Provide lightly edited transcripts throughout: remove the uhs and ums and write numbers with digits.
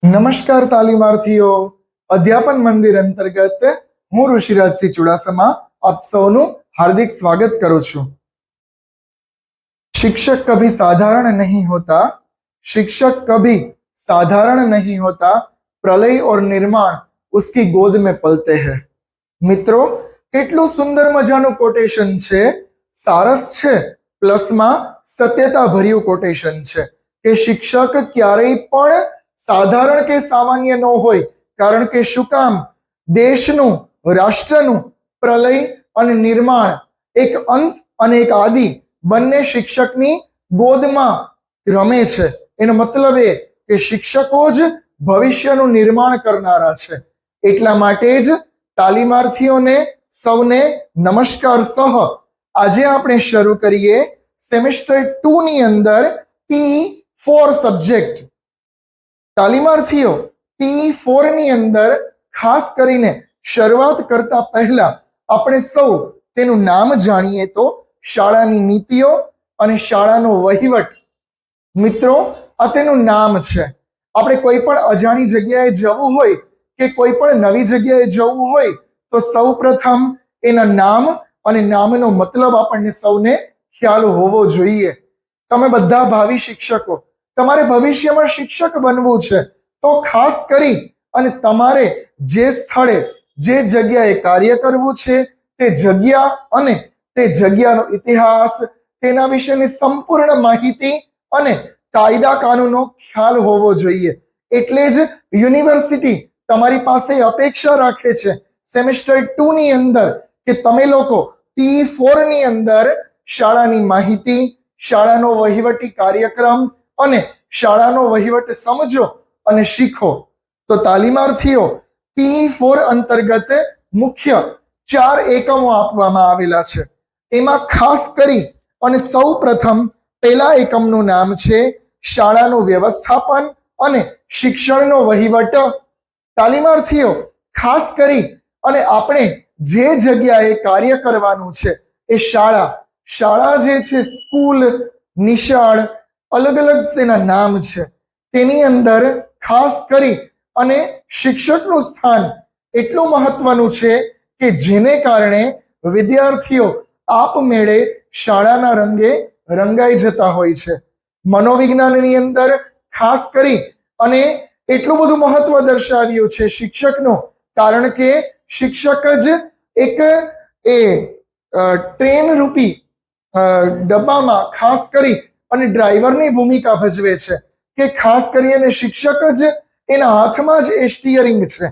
નમસ્કાર તાલીમાર્થીઓ, અધ્યાપન મંદિર અંતર્ગત હું ઋષિરાજસિંહ ચુડાસમા આપ સૌનું હાર્દિક સ્વાગત કરું છું। शिक्षक कभी साधारण नहीं होता, शिक्षक कभी साधारण नहीं होता, प्रलय और निर्माण उसकी गोद में पलते हैं। મિત્રો, કેટલું સુંદર મજાનું કોટેશન છે, સારસ છે, પ્લસમાં સત્યતા ભર્યું કોટેશન છે કે શિક્ષક ક્યારેય પણ સાધારણ કે સામાન્ય ન હોય, કારણ કે શું કામ? દેશનું, રાષ્ટ્રનું પ્રલય અને નિર્માણ, એક અંત અને એક આદિ બંને શિક્ષકની ગોદમાં રમે છે। એનો મતલબ એ કે શિક્ષકો જ ભવિષ્યનું નિર્માણ કરનારા છે। એટલા માટે જ તાલીમાર્થીઓને સૌને નમસ્કાર સહ આજે આપણે શરૂ કરીએ સેમેસ્ટર 2 ની અંદર P4 સબ્જેક્ટ। તાલીમાર્થીઓ, P4 ની અંદર ખાસ કરીને શરૂઆત કરતા પહેલા આપણે સૌ તેનું નામ જાણીએ તો શાળાની નીતિઓ અને શાળાનો વહીવટ। મિત્રો, આ તેનું નામ છે। આપણે કોઈ પણ અજાણી જગ્યાએ જવું હોય કે કોઈ પણ નવી જગ્યાએ જવું હોય તો સૌપ્રથમ એના નામ અને નામનો મતલબ આપણને સૌને ખ્યાલ હોવો જોઈએ। તમે બધા ભાવિ શિક્ષકો, તમારે ભવિષ્યમાં શિક્ષક બનવું છે તો ખાસ કરી અને તમારે જે સ્થળે જે જગ્યાએ કાર્ય કરવું છે તે જગ્યા અને તે જગ્યાનો ઇતિહાસ, તેના વિશેની સંપૂર્ણ માહિતી અને કાયદા કાનૂનો ખ્યાલ હોવો જોઈએ। એટલે જ યુનિવર્સિટી તમારી પાસે અપેક્ષા રાખે છે સેમેસ્ટર 2 ની અંદર કે તમે લોકો P4 ની અંદર શાળાની માહિતી, શાળાનો વહીવટી કાર્યક્રમ અને શાળાનો વહીવટ સમજો અને શીખો। તો તાલીમાર્થીઓ, P4 અંતર્ગત મુખ્ય 4 એકમો આપવામાં આવેલા છે। એમાં ખાસ કરી અને સૌ પ્રથમ પહેલા એકમનું નામ છે શાળાનું વ્યવસ્થાપન અને શિક્ષણનો વહીવટ। તાલીમાર્થીઓ, ખાસ કરી અને આપણે જે જગ્યાએ કાર્ય કરવાનું છે એ શાળા જે છે, સ્કૂલ, નિશાળ, અલગ અલગ તેના નામ છે, તેની અંદર ખાસ કરી અને શિક્ષકનું સ્થાન એટલું મહત્વનું છે કે જેને કારણે વિદ્યાર્થીઓ આપમેળે શાળાના રંગે રંગાઈ જતા હોય છે। મનોવિજ્ઞાનની અંદર ખાસ કરી અને એટલું બધું મહત્વ દર્શાવ્યું છે શિક્ષકનું, કારણ કે શિક્ષક જ એક ટ્રેન રૂપી ડબ્બામાં ખાસ કરી અને ડ્રાઈવરની ભૂમિકા ભજવે છે કે ખાસ કરીને શિક્ષક જ એના હાથમાં જ એ સ્ટીયરિંગ છે।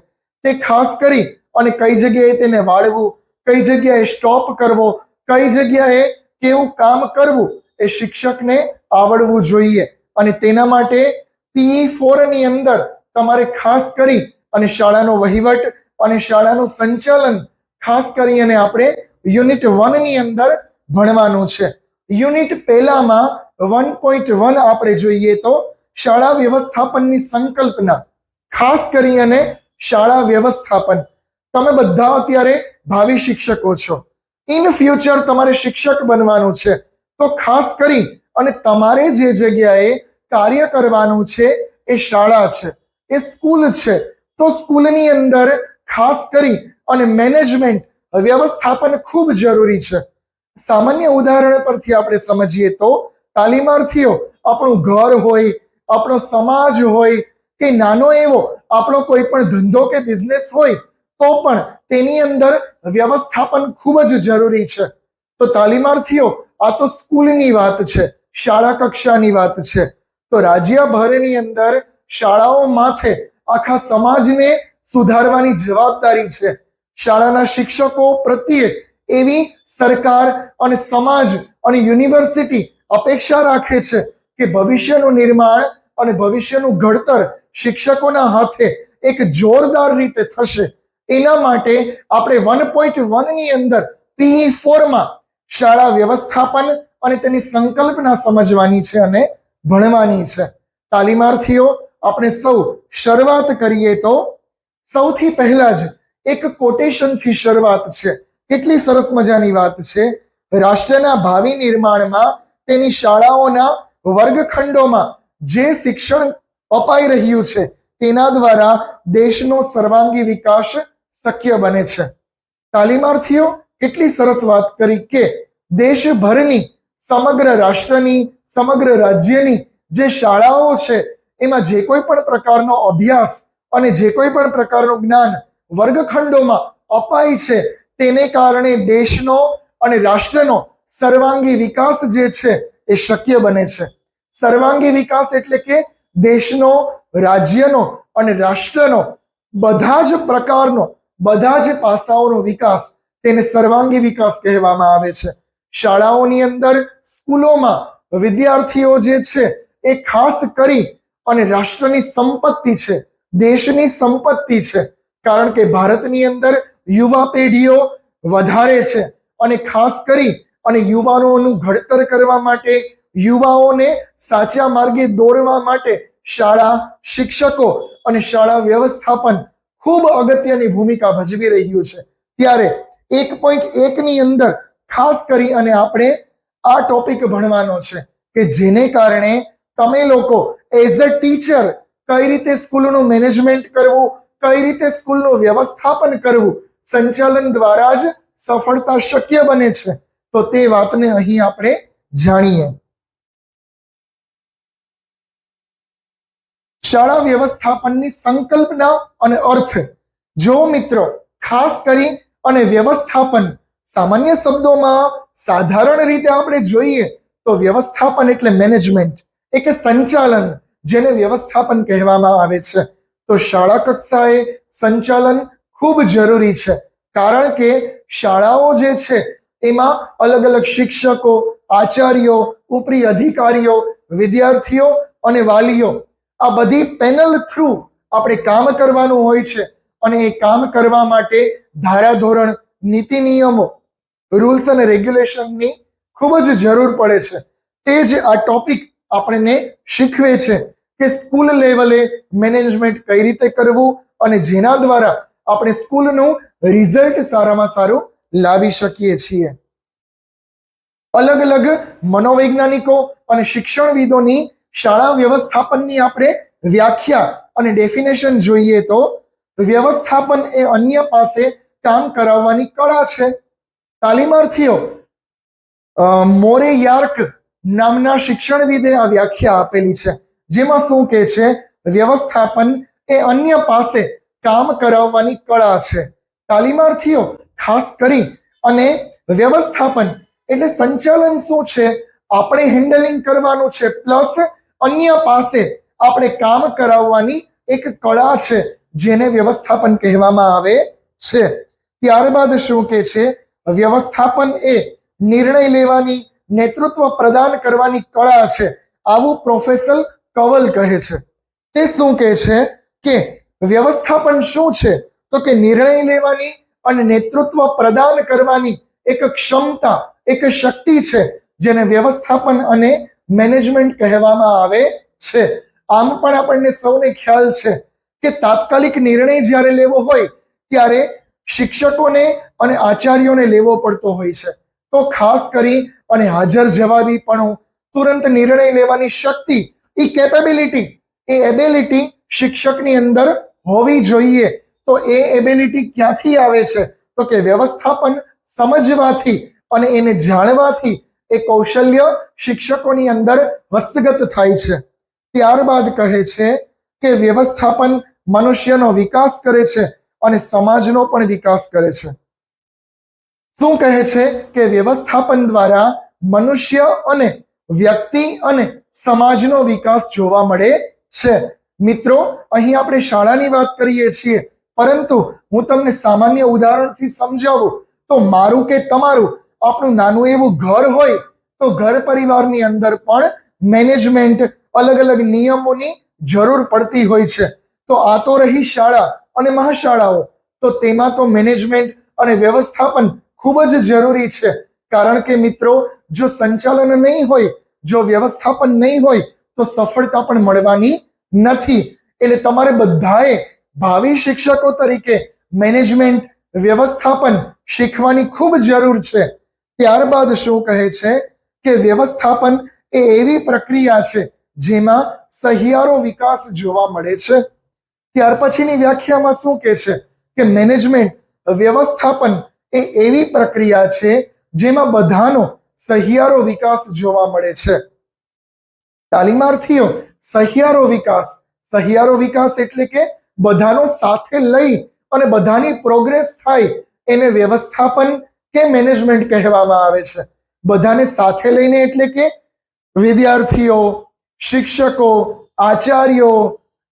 તે ખાસ કરી અને કઈ જગ્યાએ તેને વાળવું, કઈ જગ્યાએ સ્ટોપ કરવો, કઈ જગ્યાએ કેવું કામ કરવું એ શિક્ષકને આવડવું જોઈએ। અને તેના માટે P4 ની અંદર તમારે ખાસ કરી અને શાળાનો વહીવટ અને શાળાનું સંચાલન ખાસ કરી અને આપણે યુનિટ 1 ની અંદર ભણવાનું છે। યુનિટ પહેલામાં 1.1 આપણે જોઈએ તો શાળા વ્યવસ્થાપનની સંકલ્પના, ખાસ કરી અને શાળા વ્યવસ્થાપન। તમે બધા અત્યારે ભાવિ શિક્ષકો છો, ઇન ફ્યુચર તમારે શિક્ષક બનવાનું છે તો ખાસ કરી અને તમારે જે જગ્યાએ કાર્ય કરવાનું છે એ શાળા છે, એ સ્કૂલ છે, તો સ્કૂલની અંદર ખાસ કરી અને મેનેજમેન્ટ, વ્યવસ્થાપન ખૂબ જરૂરી છે। સામાન્ય ઉદાહરણ પરથી આપણે સમજીએ તો તાલીમાર્થીઓ, આપણું ઘર હોય, આપણો સમાજ હોય કે નાનો એવો આપણો કોઈ પણ ધંધો કે બિઝનેસ હોય તો પણ તેની અંદર વ્યવસ્થાપન ખૂબ જ જરૂરી છે। તો તાલીમાર્થીઓ, આ તો સ્કૂલની વાત છે, શાળા કક્ષાની વાત છે। તો રાજ્યભરની અંદર શાળાઓ માથે આખા સમાજને સુધારવાની જવાબદારી છે। શાળાના શિક્ષકો પ્રત્યે એવી સરકાર અને સમાજ અને યુનિવર્સિટી અપેક્ષા રાખે છે કે ભવિષ્યનું નિર્માણ અને ભવિષ્યનું ઘડતર શિક્ષકોના હાથે એક જોરદાર રીતે થશે। એના માટે આપણે 1.1 ની અંદર P4 માં શાળા વ્યવસ્થાપન અને તેની સંકલ્પના સમજવાની છે અને ભણવાની છે। તાલીમાર્થીઓ, આપણે સૌ શરૂઆત કરીએ તો સૌથી પહેલા જ એક કોટેશનથી શરૂઆત છે। કેટલી સરસ મજાની વાત છે! રાષ્ટ્રના ભાવિ નિર્માણમાં તેની શાળાઓના વર્ગખંડોમાં જે શિક્ષણ અપાઈ રહ્યું છે તેના દ્વારા દેશનો સર્વાંગી વિકાસ શક્ય બને છે. તાલીમાર્થીઓ કેટલી સરસ વાત કરી કે દેશભરની સમગ્ર રાષ્ટ્રની સમગ્ર રાજ્યની જે શાળાઓ છે એમાં જે કોઈ પણ પ્રકારનો અભ્યાસ અને જે કોઈ પણ પ્રકારનું જ્ઞાન વર્ગખંડોમાં અપાય છે તેને કારણે દેશનો અને રાષ્ટ્રનો સર્વાંગી વિકાસ જે છે એ શક્ય બને છે. સર્વાંગી વિકાસ એટલે કે દેશનો, રાજ્યનો અને રાષ્ટ્રનો બધા જ પ્રકારનો, બધા જ પાસાઓનો વિકાસ, તેને સર્વાંગી વિકાસ કહેવામાં આવે છે. શાળાઓની અંદર, સ્કૂલોમાં વિદ્યાર્થીઓ જે છે એ ખાસ કરી અને રાષ્ટ્રની સંપત્તિ છે, દેશની સંપત્તિ છે. કારણ કે ભારતની અંદર યુવા પેઢીઓ વધારે છે અને ખાસ કરી અને યુવાનોનું ઘડતર કરવા માટે, યુવાઓને સાચા માર્ગે દોરવા માટે શાળા, શિક્ષકો અને શાળા વ્યવસ્થાપન ખૂબ અગત્યની ભૂમિકા ભજવી રહ્યું છે. ત્યારે 1.1 ની અંદર ખાસ કરી અને આપણે આ ટોપિક ભણવાનો છે કે જેને કારણે તમે લોકો એઝ અ ટીચર કઈ રીતે સ્કૂલનું મેનેજમેન્ટ કરવું, કઈ રીતે સ્કૂલનું વ્યવસ્થાપન કરવું, સંચાલન દ્વારા જ સફળતા શક્ય બને છે. તો તે વાતને અહીં આપણે જાણીએ. શાળા વ્યવસ્થાપનની સંકલ્પના અને અર્થ. જો મિત્રો, ખાસ કરી અને વ્યવસ્થાપન સામાન્ય શબ્દોમાં સાધારણ રીતે આપણે જોઈએ તો વ્યવસ્થાપન એટલે મેનેજમેન્ટ, એટલે સંચાલન, જેને વ્યવસ્થાપન કહેવામાં આવે છે. તો શાળા કક્ષાએ સંચાલન ખૂબ જરૂરી છે. કારણ કે શાળાઓ જે છે એમાં અલગ અલગ શિક્ષકો, આચાર્યો, ઉપરી અધિકારીઓ, વિદ્યાર્થીઓ અને વાલીઓ, આ બધી પેનલ થ્રુ આપણે કામ કરવાનું હોય છે. અને એ કામ કરવા માટે ધારાધોરણ, નીતિ નિયમો, રૂલ્સ અને રેગ્યુલેશનની ખૂબ જ જરૂર પડે છે. તે જ આ ટોપિક આપણને શીખવે છે કે સ્કૂલ લેવલે મેનેજમેન્ટ કઈ રીતે કરવું અને જેના દ્વારા આપણે સ્કૂલનું રિઝલ્ટ સારામાં સારું લાવી શકીએ છીએ. અલગ અલગ મનોવૈજ્ઞાનિકો અને શિક્ષણવિદોની શાળા વ્યવસ્થાપનની આપણે વ્યાખ્યા અને ડેફિનેશન જોઈએ તો વ્યવસ્થાપન એ અન્ય પાસે કામ કરાવવાની કળા છે. તાલીમાર્થીઓ મોરે યાર્ક નામના શિક્ષણવિદે આ વ્યાખ્યા આપેલી છે, જેમાં શું કહે છે? વ્યવસ્થાપન એ અન્ય પાસે કામ કરાવવાની કળા છે. તાલીમાર્થીઓ ખાસ કરી અને વ્યવસ્થાપન એટલે સંચાલન શું છે, આપણે હેન્ડલિંગ કરવાનું છે, પ્લસ અન્ય પાસે આપણે કામ કરાવવાની એક કળા છે, જેને વ્યવસ્થાપન કહેવામાં આવે છે. ત્યારબાદ શું કહે છે? વ્યવસ્થાપન એ નિર્ણય લેવાની, નેતૃત્વ પ્રદાન કરવાની કળા છે, આવું પ્રોફેસર કવલ કહે છે. તે શું કહે છે કે વ્યવસ્થાપન શું છે? તો કે નિર્ણય લેવાની અને નેતૃત્વ પ્રદાન કરવાની એક ક્ષમતા, એક શક્તિ છે, જેને વ્યવસ્થાપન અને મેનેજમેન્ટ કહેવામાં આવે છે. આમ પણ આપણને સૌને ખ્યાલ છે કે તાત્કાલિક નિર્ણય જ્યારે લેવો હોય ત્યારે શિક્ષકોને અને આચાર્યોને લેવો પડતો હોય છે. તો ખાસ કરી અને હાજર જવાબીપણું, તુરંત નિર્ણય લેવાની શક્તિ, એ કેપેબિલિટી, એ એબિલિટી શિક્ષકની અંદર હોવી જોઈએ. તો એ એબિલિટી ક્યાંથી આવે છે? તો કે વ્યવસ્થાપન સમજવાથી અને એને જાણવાથી એ કૌશલ્ય શિક્ષકોની અંદર હસ્તગત થાય છે. ત્યારબાદ કહે છે કે વ્યવસ્થાપન મનુષ્યનો વિકાસ કરે છે અને સમાજનો પણ વિકાસ કરે છે. શું કહે છે કે વ્યવસ્થાપન દ્વારા મનુષ્ય અને વ્યક્તિ અને સમાજનો વિકાસ જોવા મળે છે. મિત્રો, અહીં આપણે શાળાની વાત કરીએ છીએ, પરંતુ હું તમને સામાન્ય ઉદાહરણથી સમજાવું તો મારું કે તમારું આપણું નાનું એવું ઘર હોય તો ઘર પરિવારની અંદર પણ મેનેજમેન્ટ, અલગ અલગ નિયમોની જરૂર પડતી હોય છે. તો આ તો રહી શાળા અને મહાશાળાઓ, તો તેમાં તો મેનેજમેન્ટ અને વ્યવસ્થાપન ખૂબ જ જરૂરી છે. કારણ કે મિત્રો, જો સંચાલન નહીં હોય, જો વ્યવસ્થાપન નહીં હોય તો સફળતા પણ મળવાની નથી. એટલે તમારે બધાએ ભાવિ શિક્ષકો તરીકે મેનેજમેન્ટ, વ્યવસ્થાપન શીખવાની ખૂબ જરૂર છે. ત્યારબાદ શું કહે છે કે વ્યવસ્થાપન એ એવી પ્રક્રિયા છે જેમાં સહિયારો વિકાસ જોવા મળે છે. ત્યાર પછીની વ્યાખ્યામાં શું કહે છે કે મેનેજમેન્ટ વ્યવસ્થાપન એ એવી પ્રક્રિયા છે જેમાં બધાનો સહિયારો વિકાસ જોવા મળે છે. તાલીમાર્થીઓ, સહિયારો વિકાસ એટલે કે બધાનો સાથે લઈ અને બધાની પ્રોગ્રેસ થાય એને વ્યવસ્થાપન કે મેનેજમેન્ટ કહેવામાં આવે છે. બધાને સાથે લઈને એટલે કે વિદ્યાર્થીઓ, શિક્ષકો, આચાર્યો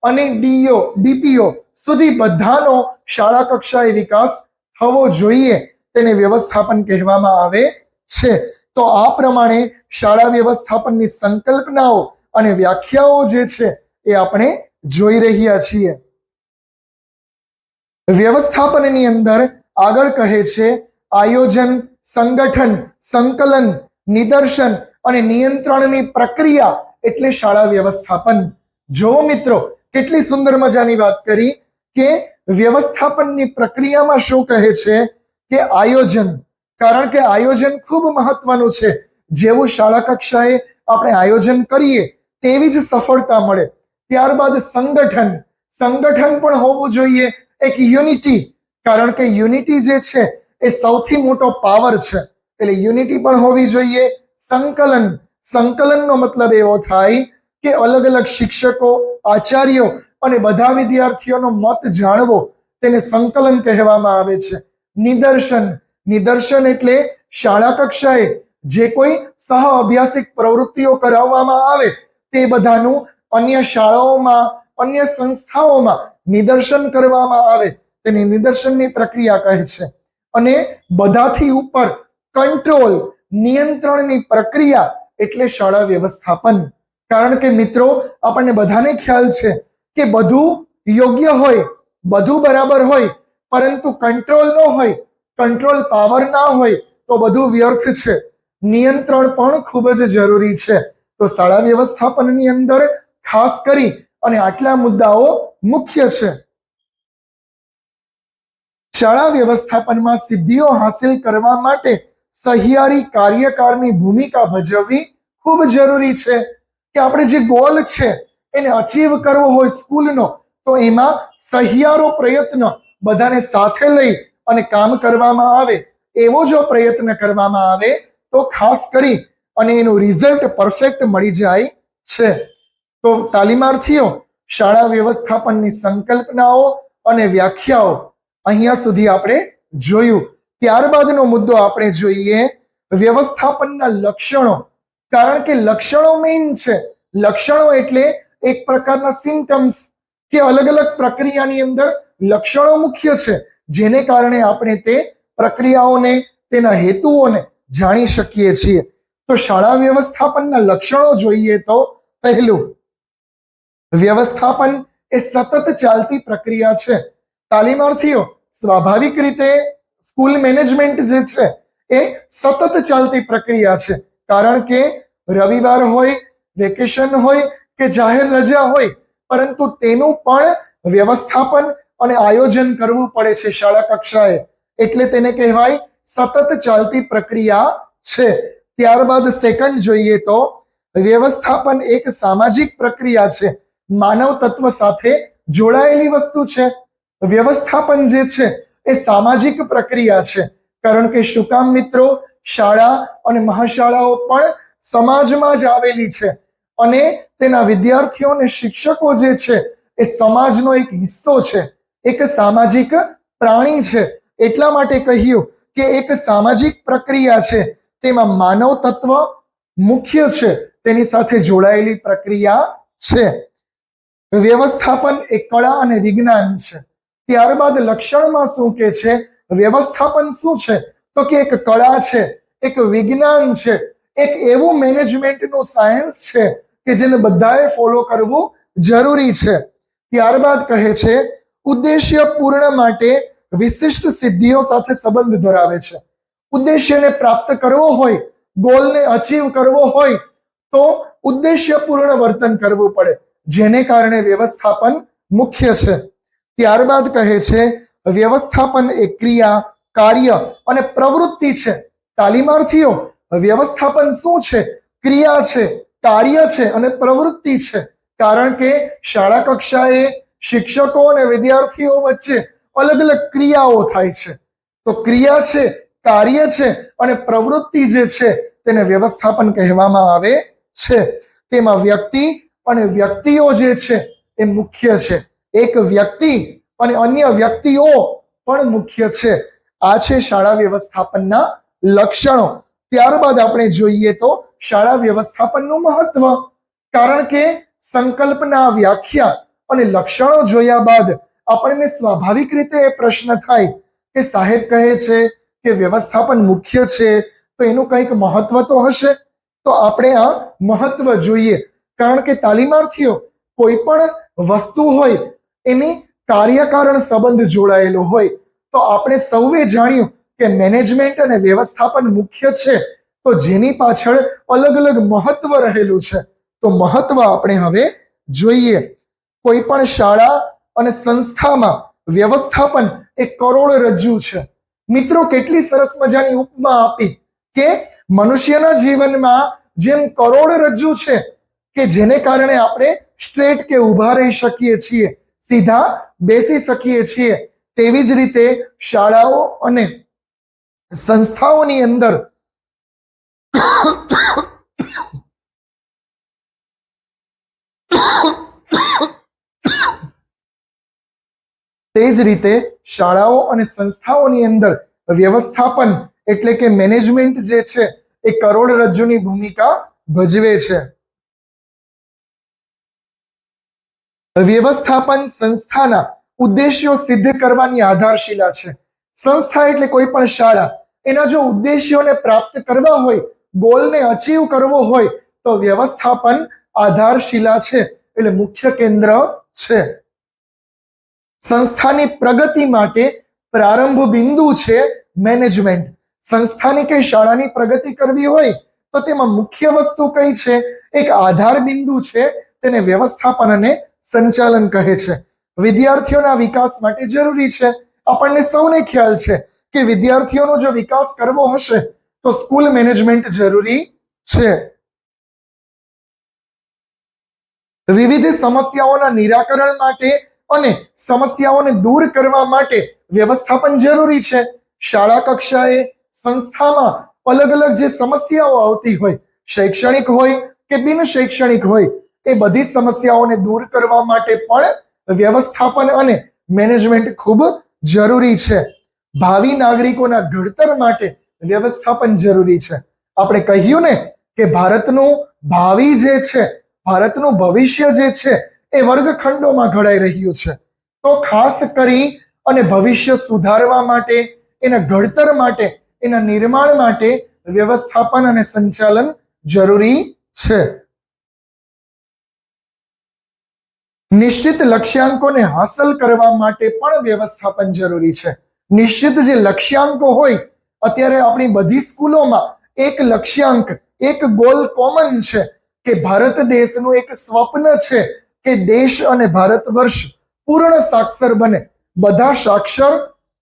અને ડીપીઓ સુધી બધાનો શાળા કક્ષાએ વિકાસ થવો જોઈએ તેને વ્યવસ્થાપન કહેવામાં આવે છે. તો આ પ્રમાણે શાળા વ્યવસ્થાપનની સંકલ્પનાઓ અને વ્યાખ્યાઓ જે છે એ આપણે જોઈ રહ્યા છીએ. વ્યવસ્થાપનની અંદર આગળ કહે છે આયોજન, સંગઠન, સંકલન, નિદર્શન અને નિયંત્રણની પ્રક્રિયા એટલે શાળા વ્યવસ્થાપન. જો મિત્રો કેટલી સુંદર મજાની વાત કરી કે વ્યવસ્થાપનની પ્રક્રિયામાં શું કહે છે કે આયોજન, કારણ કે આયોજન ખૂબ મહત્વનું છે. જેવું શાળા કક્ષાએ આપણે આયોજન કરીએ તેવી જ સફળતા મળે. ત્યારબાદ સંગઠન પણ હોવું જોઈએ, એક યુનિટી, કારણ કે યુનિટી જે છે એ સૌથી મોટો પાવર છે, એટલે યુનિટી પણ હોવી જોઈએ. સંકલનનો મતલબ એવો થાય કે અલગ અલગ શિક્ષકો, આચાર્યો અને બધા વિદ્યાર્થીઓનો મત જાણવો, તેને સંકલન કહેવામાં આવે છે. નિદર્શન એટલે શાળા કક્ષાએ જે કોઈ સહ અભ્યાસિક પ્રવૃત્તિઓ કરાવવામાં આવે તે બધાનું અન્ય શાળાઓમાં, અન્ય સંસ્થાઓમાં નિદર્શન કરવામાં આવે તેને નિદર્શનની પ્રક્રિયા કહે છે. અને બધાથી ઉપર કંટ્રોલ, નિયંત્રણની પ્રક્રિયા એટલે શાળા વ્યવસ્થાપન. કારણ કે મિત્રો આપણને બધાને ખ્યાલ છે કે બધું યોગ્ય હોય, બધું બરાબર હોય, પરંતુ કંટ્રોલ ન હોય, કંટ્રોલ પાવર ના હોય તો બધું વ્યર્થ છે. નિયંત્રણ પણ ખૂબ જ જરૂરી છે. તો શાળા વ્યવસ્થાપનની અંદર ખાસ કરી અને આટલા મુદ્દાઓ મુખ્ય છે. શાળા વ્યવસ્થાપનમાં સિદ્ધિઓ હાંસિલ કરવા માટે સહિયારી કાર્યકારની ભૂમિકા ભજવવી ખૂબ જરૂરી છે. કે આપણે જે ગોલ છે એને અચીવ કરવો હોય સ્કૂલનો, તો એમાં સહિયારો પ્રયત્ન બધાને સાથે લઈ અને કામ કરવામાં આવે, એવો જો પ્રયત્ન કરવામાં આવે તો ખાસ કરી અને એનું રિઝલ્ટ પરફેક્ટ મળી જાય છે. તો તાલીમાર્થીઓ, શાળા વ્યવસ્થાપનની સંકલ્પનાઓ અને વ્યાખ્યાઓ અહીંયા સુધી આપણે જોયું. ત્યારબાદનો મુદ્દો આપણે જોઈએ વ્યવસ્થાપનના લક્ષણો. કારણ કે લક્ષણો મેઇન છે. લક્ષણો એટલે એક પ્રકારના સિમ્પટમ્સ કે અલગ અલગ પ્રક્રિયાની અંદર લક્ષણો મુખ્ય છે, જેને કારણે આપણે તે પ્રક્રિયાઓને, તેના હેતુઓને જાણી શકીએ છીએ. તો શાળા વ્યવસ્થાપનના લક્ષણો જોઈએ તો પહેલું, વ્યવસ્થાપન એ સતત ચાલતી પ્રક્રિયા છે. તાલીમાર્થીઓ, સ્વાભાવિક રીતે સ્કૂલ મેનેજમેન્ટ જે છે એ સતત ચાલતી પ્રક્રિયા છે. કારણ કે રવિવાર હોય, વેકેશન હોય કે જાહેર રજા હોય, પરંતુ તેનું પણ વ્યવસ્થાપન અને આયોજન કરવું પડે છે શાળા કક્ષાએ, એટલે તેને કહેવાય સતત ચાલતી પ્રક્રિયા છે. ત્યારબાદ સેકન્ડ જોઈએ તો વ્યવસ્થાપન એક સામાજિક પ્રક્રિયા છે, માનવ તત્વ સાથે જોડાયેલી વસ્તુ છે. વ્યવસ્થાપન જે છે એ સામાજિક પ્રક્રિયા છે. કારણ કે શું કામ મિત્રો, શાળા અને મહાશાળાઓ પણ સમાજમાં જ આવેલી છે અને તેના વિદ્યાર્થીઓ અને શિક્ષકો જે છે એ સમાજનો એક હિસ્સો છે, એક સામાજિક પ્રાણી છે. એટલા માટે કહ્યું કે એક સામાજિક પ્રક્રિયા છે, તેમાં માનવ તત્વ મુખ્ય છે, તેની સાથે જોડાયેલી પ્રક્રિયા છે. વ્યવસ્થાપન એ કળા અને વિજ્ઞાન છે. ત્યારબાદ લક્ષણમાં શું કે છે, વ્યવસ્થાપન શું છે તો કે એક કળા છે, એક વિજ્ઞાન છે, એક એવું મેનેજમેન્ટનું સાયન્સ છે કે જેને બધાએ ફોલો કરવું જરૂરી છે. ત્યારબાદ કહે છે ઉદ્દેશ્ય પૂર્ણ માટે વિશિષ્ટ સિદ્ધિઓ સાથે સંબંધ ધરાવે છે. ઉદ્દેશ્યને પ્રાપ્ત કરવો હોય, ગોલને અચીવ કરવો હોય તો ઉદ્દેશ્યપૂર્ણ વર્તન કરવું પડે, જેને કારણે વ્યવસ્થાપન મુખ્ય છે. ત્યારબાદ કહે છે વ્યવસ્થાપન એ ક્રિયા, કાર્ય અને પ્રવૃત્તિ છે. તાલીમાર્થીઓ, વ્યવસ્થાપન શું છે? ક્રિયા છે, કાર્ય છે અને પ્રવૃત્તિ છે. કારણ કે શાળા કક્ષાએ શિક્ષકો અને વિદ્યાર્થીઓ વચ્ચે અલગ અલગ ક્રિયાઓ થાય છે. તો ક્રિયા છે, કાર્ય છે અને પ્રવૃત્તિ જે છે તેને વ્યવસ્થાપન કહેવામાં આવે છે. તેમાં વ્યક્તિ અને વ્યક્તિઓ જે છે એ મુખ્ય છે. એક વ્યક્તિ અને અન્ય વ્યક્તિઓ પણ મુખ્ય છે. આ છે શાળા વ્યવસ્થાપનના લક્ષણો. ત્યારબાદ આપણે જોઈએ તો શાળા વ્યવસ્થાપનનું મહત્વ. કારણ કે સંકલ્પના, વ્યાખ્યા અને લક્ષણો જોયા બાદ આપણને સ્વાભાવિક રીતે એ પ્રશ્ન થાય કે સાહેબ કહે છે કે વ્યવસ્થાપન મુખ્ય છે, તો એનું કંઈક મહત્વ તો હશે. તો આપણે આ મહત્વ જોઈએ. કારણ કે તાલીમાર્થીઓ કોઈ પણ વસ્તુ હોય એની કાર્યકારણ સંબંધ જોડાયેલો હોય. તો આપણે સૌએ જાણ્યું કે મેનેજમેન્ટ અને વ્યવસ્થાપન મુખ્ય છે, તો જેની પાછળ અલગ અલગ મહત્વ રહેલું છે. તો મહત્વ આપણે હવે જોઈએ. કોઈ પણ શાળા અને સંસ્થામાં વ્યવસ્થાપન એ કરોડરજ્જુ છે. મિત્રો, કેટલી સરસ મજાની ઉપમા આપી કે મનુષ્યના જીવનમાં જેમ કરોડરજ્જુ છે કે જેને કારણે આપણે સ્ટ્રેટ કે ઊભા રહી શકીએ છીએ, સીધા બેસી શકીએ છીએ, તેવી જ રીતે શાળાઓ અને સંસ્થાઓની અંદર તે જ રીતે શાળાઓ અને સંસ્થાઓની અંદર વ્યવસ્થાપન એટલે કે મેનેજમેન્ટ જે છે એ કરોડરજ્જુની ભૂમિકા ભજવે છે. વ્યવસ્થાપન સંસ્થાના ઉદ્દેશ્યો સિદ્ધ કરવાની આધારશિલા છે. સંસ્થા એટલે કોઈ પણ શાળા, એના જો ઉદ્દેશ્યોને પ્રાપ્ત કરવા હોય, ગોલને અચીવ કરવો હોય, તો વ્યવસ્થાપન આધારશિલા છે, એટલે મુખ્ય કેન્દ્ર છે. સંસ્થાની પ્રગતિ માટે પ્રારંભ બિંદુ છે મેનેજમેન્ટ. સંસ્થાની કે શાળાની પ્રગતિ કરવી હોય તો તેમાં મુખ્ય વસ્તુ કઈ છે? એક આધાર બિંદુ છે, તેને વ્યવસ્થાપન અને સંચાલન કહે છે. વિદ્યાર્થીઓના વિકાસ માટે જરૂરી છે. આપણને સૌને ખ્યાલ છે કે વિદ્યાર્થીઓનો જો વિકાસ કરવો હશે તો સ્કૂલ મેનેજમેન્ટ જરૂરી છે. વિવિધ સમસ્યાઓના નિરાકરણ માટે અને સમસ્યાઓને દૂર કરવા માટે વ્યવસ્થાપન જરૂરી છે. શાળા કક્ષાએ, સંસ્થામાં અલગ અલગ જે સમસ્યાઓ આવતી હોય, શૈક્ષણિક હોય કે બિન શૈક્ષણિક હોય, એ બધી સમસ્યાઓને દૂર કરવા માટે પણ વ્યવસ્થાપન અને મેનેજમેન્ટ ખૂબ જરૂરી છે. ભાવિ નાગરિકોના ઘડતર માટે વ્યવસ્થાપન જરૂરી છે. આપણે કહ્યું ને કે ભારતનું ભાવિ જે છે, ભારતનું ભવિષ્ય જે છે એ વર્ગખંડોમાં ઘડાઈ રહ્યું છે. તો ખાસ કરી અને ભવિષ્ય સુધારવા માટે, એના ઘડતર માટે, એના નિર્માણ માટે વ્યવસ્થાપન અને સંચાલન જરૂરી છે. નિશ્ચિત લક્ષ્યાંકોને હાંસલ કરવા માટે પણ વ્યવસ્થાપન જરૂરી છે. નિશ્ચિત જે લક્ષ્યાંકો હોય, અત્યારે આપણી બધી સ્કૂલોમાં એક લક્ષ્યાંક, એક ગોલ કોમન છે કે ભારત દેશનું એક સ્વપ્ન છે કે દેશ અને ભારત વર્ષ પૂર્ણ સાક્ષર બને, બધા સાક્ષર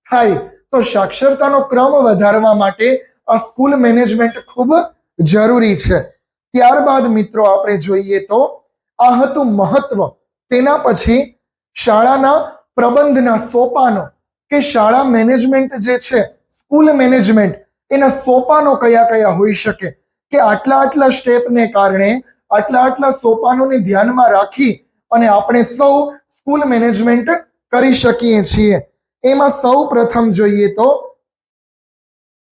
થાય. તો સાક્ષરતાનો ક્રમ વધારવા માટે આ સ્કૂલ મેનેજમેન્ટ ખૂબ જરૂરી છે. ત્યારબાદ મિત્રો આપણે જોઈએ તો આ હતું મહત્વ. તેના પછી શાળાના પ્રબંધના સોપાનો કે શાળા મેનેજમેન્ટ જે છે, સ્કૂલ મેનેજમેન્ટ, એના સોપાનો કયા કયા હોઈ શકે કે આટલા આટલા સ્ટેપને કારણે, આટલા આટલા સોપાનોને ધ્યાનમાં રાખી અને આપણે સૌ સ્કૂલ મેનેજમેન્ટ કરી શકીએ છીએ. એમાં સૌ પ્રથમ જોઈએ તો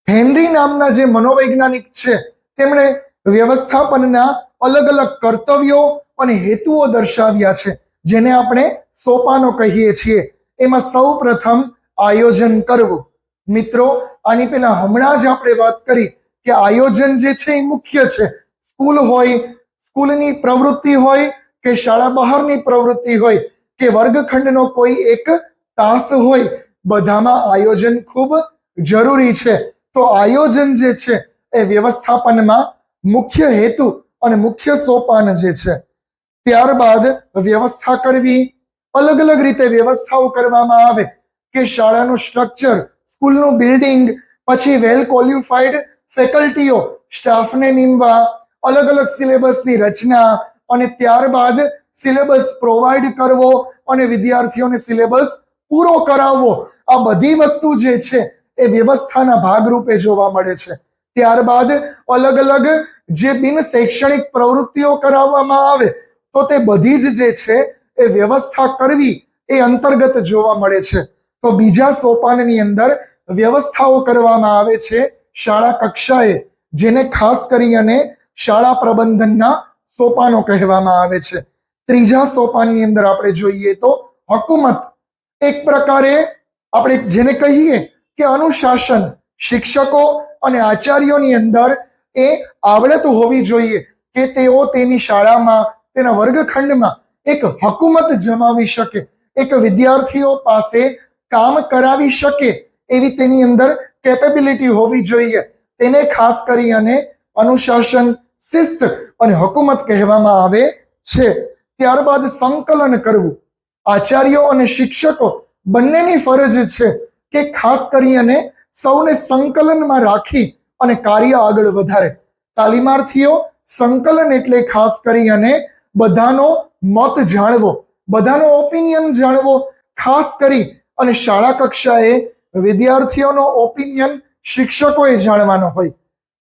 હેનરી નામના જે મનોવૈજ્ઞાનિક છે, તેમણે વ્યવસ્થાપનના અલગ અલગ કર્તવ્યો અને હેતુઓ દર્શાવ્યા છે, જેને આપણે સોપાનો કહીએ છીએ. એમાં સૌ પ્રથમ આયોજન કરવું. મિત્રો, આની પહેલા હમણાં જ આપણે વાત કરી કે આયોજન જે છે એ મુખ્ય છે. સ્કૂલ હોય, સ્કૂલની પ્રવૃત્તિ હોય કે શાળા બહારની પ્રવૃત્તિ હોય કે વર્ગખંડનો કોઈ એક તાસ હોય, બધામાં આયોજન ખૂબ જરૂરી છે. તો આયોજન જે છે એ વ્યવસ્થાપનમાં મુખ્ય હેતુ અને મુખ્ય સોપાન જે છે. ત્યારબાદ વ્યવસ્થા કરવી. અલગ અલગ રીતે વ્યવસ્થાઓ કરવામાં આવે કે શાળાનું સ્ટ્રક્ચર, સ્કૂલનું બિલ્ડિંગ, પછી વેલ ક્વોલિફાઈડ ફેકલ્ટીઓ, સ્ટાફને નીમવા, અલગ અલગ સિલેબસની રચના અને ત્યારબાદ સિલેબસ પ્રોવાઈડ કરવો અને વિદ્યાર્થીઓને સિલેબસ પૂરો કરાવવો, આ બધી વસ્તુ જે છે એ વ્યવસ્થાના ભાગરૂપે જોવા મળે છે. ત્યારબાદ અલગ અલગ જે બિન શૈક્ષણિક પ્રવૃત્તિઓ કરાવવામાં આવે તો તે બધી જ જે છે એ વ્યવસ્થા કરવી એ અંતર્ગત જોવા મળે છે. તો બીજા સોપાનની અંદર વ્યવસ્થાઓ કરવામાં આવે છે શાળા કક્ષાએ, જેને ખાસ કરી અને શાળા પ્રબંધનના સોપાનો કહેવામાં આવે છે. ત્રીજા સોપાનની અંદર આપણે જોઈએ તો હકુમત, એક પ્રકારે આપણે જેને કહીએ કે અનુશાસન, શિક્ષકો અને આચાર્યોની અંદર એ આવડત હોવી જોઈએ કે તેઓ તેની શાળામાં, તેના વર્ગખંડમાં એક હકુમત જમાવી શકે, એક વિદ્યાર્થીઓ પાસે કામ કરાવી શકે એવી તેની અંદર કેપેબિલિટી હોવી જોઈએ. તેને ખાસ કરી અને અનુશાસન, શિસ્ત અને હકુમત કહેવામાં આવે છે. ત્યારબાદ સંકલન કરવું. આચાર્યો અને શિક્ષકો બંનેની ફરજ છે કે ખાસ કરી અને સૌને સંકલનમાં રાખી અને કાર્ય આગળ વધારે. તાલીમાર્થીઓ સંકલન એટલે ખાસ કરી અને બધાનો મત જાણવો, બધાનો ઓપિનિયન જાણવો, ખાસ કરી અને શાળા કક્ષાએ વિદ્યાર્થીઓનો ઓપિનિયન શિક્ષકોએ જાણવાનો હોય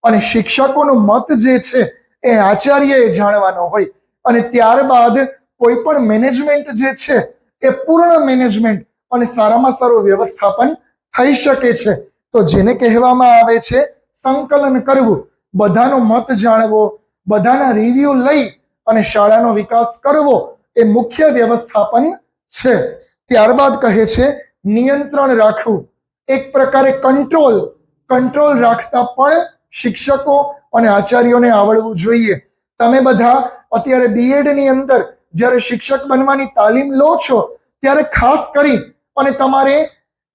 અને શિક્ષકોનો મત જે છે એ આચાર્યએ જાણવાનો હોય. અને ત્યારબાદ કોઈ પણ મેનેજમેન્ટ જે છે એ પૂર્ણ મેનેજમેન્ટ અને સારામાં સારું વ્યવસ્થાપન થઈ શકે છે. તો જેને કહેવામાં આવે છે સંકલન કરવું, બધાનો મત જાણવો, બધાના રિવ્યુ લઈ અને શાળાનો વિકાસ કરવો એ મુખ્ય વ્યવસ્થાપન છે. ત્યારબાદ કહે છે નિયંત્રણ રાખવું, એક પ્રકારે કંટ્રોલ રાખતા પણ શિક્ષકો અને આચાર્યોને આવડવું જોઈએ. તમે બધા અત્યારે બીએડ ની અંદર જ્યારે શિક્ષક બનવાની તાલીમ લો છો ત્યારે ખાસ કરી અને તમારે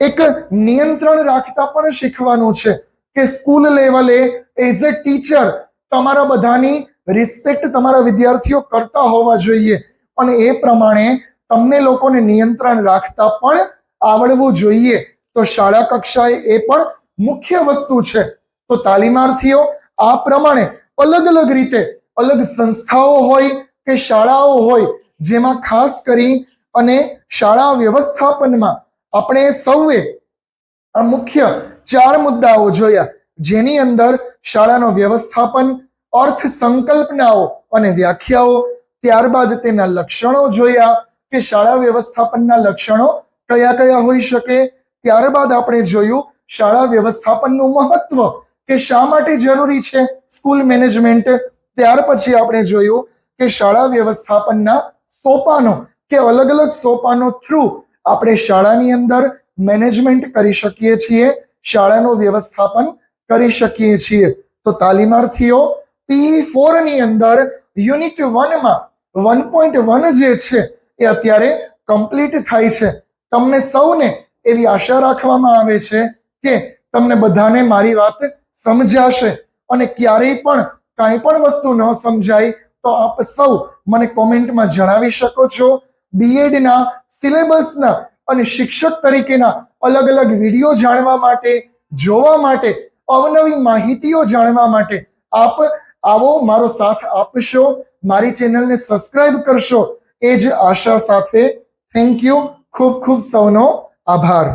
એક નિયંત્રણ રાખતા પણ શીખવાનું છે કે સ્કૂલ લેવલે એઝ અ ટીચર તમારા બધાની રિસ્પેક્ટ તમારા વિદ્યાર્થીઓ કરતા હોવા જોઈએ અને એ પ્રમાણે તમને લોકોને નિયંત્રણ રાખતા પણ આવડવું જોઈએ. તો શાળા કક્ષાએ એ પણ મુખ્ય વસ્તુ છે. તો તાલીમાર્થીઓ આ પ્રમાણે અલગ અલગ રીતે અલગ સંસ્થાઓ હોય કે શાળાઓ હોય જેમાં ખાસ કરી અને શાળા વ્યવસ્થાપનમાં આપણે સૌએ આ મુખ્ય 4 મુદ્દાઓ જોયા, જેની અંદર શાળાનો વ્યવસ્થાપન, અર્થ સંકલ્પનાઓ અને વ્યાખ્યાઓ, ત્યારબાદ તેના લક્ષણો જોયા કે શાળા વ્યવસ્થાપનના લક્ષણો કયા કયા હોઈ શકે. ત્યારબાદ આપણે જોયું શાળા વ્યવસ્થાપનનું મહત્વ કે શા માટે જરૂરી છે સ્કૂલ મેનેજમેન્ટ. ત્યાર પછી આપણે જોયું કે શાળા વ્યવસ્થાપનના સોપાનો કે અલગ અલગ સોપાનો થ્રુ આપણે શાળાની અંદર મેનેજમેન્ટ કરી શકીએ છીએ, શાળાનું વ્યવસ્થાપન કરી શકીએ છીએ. તો તાલીમાર્થીઓ PE4 ની અંદર યુનિટ 1 માં 1.1 જે છે એ અત્યારે કમ્પ્લીટ થાય છે. તમને સૌને એવી આશા રાખવામાં આવે છે કે તમને બધાને મારી વાત સમજાશે અને ક્યારેય પણ કાંઈ પણ વસ્તુ ન સમજાય તો આપ સૌ મને કોમેન્ટમાં જણાવી શકો છો. બીએડના સિલેબસના અને શિક્ષક તરીકેના અલગ અલગ વિડીયો જાણવા માટે, જોવા માટે, અવનવી માહિતીઓ જાણવા માટે આપ આવો મારો સાથ આપશો, મારી ચેનલને સબસ્ક્રાઇબ કરશો એ જ આશા સાથે થેન્ક યુ. ખૂબ ખૂબ સૌનો આભાર.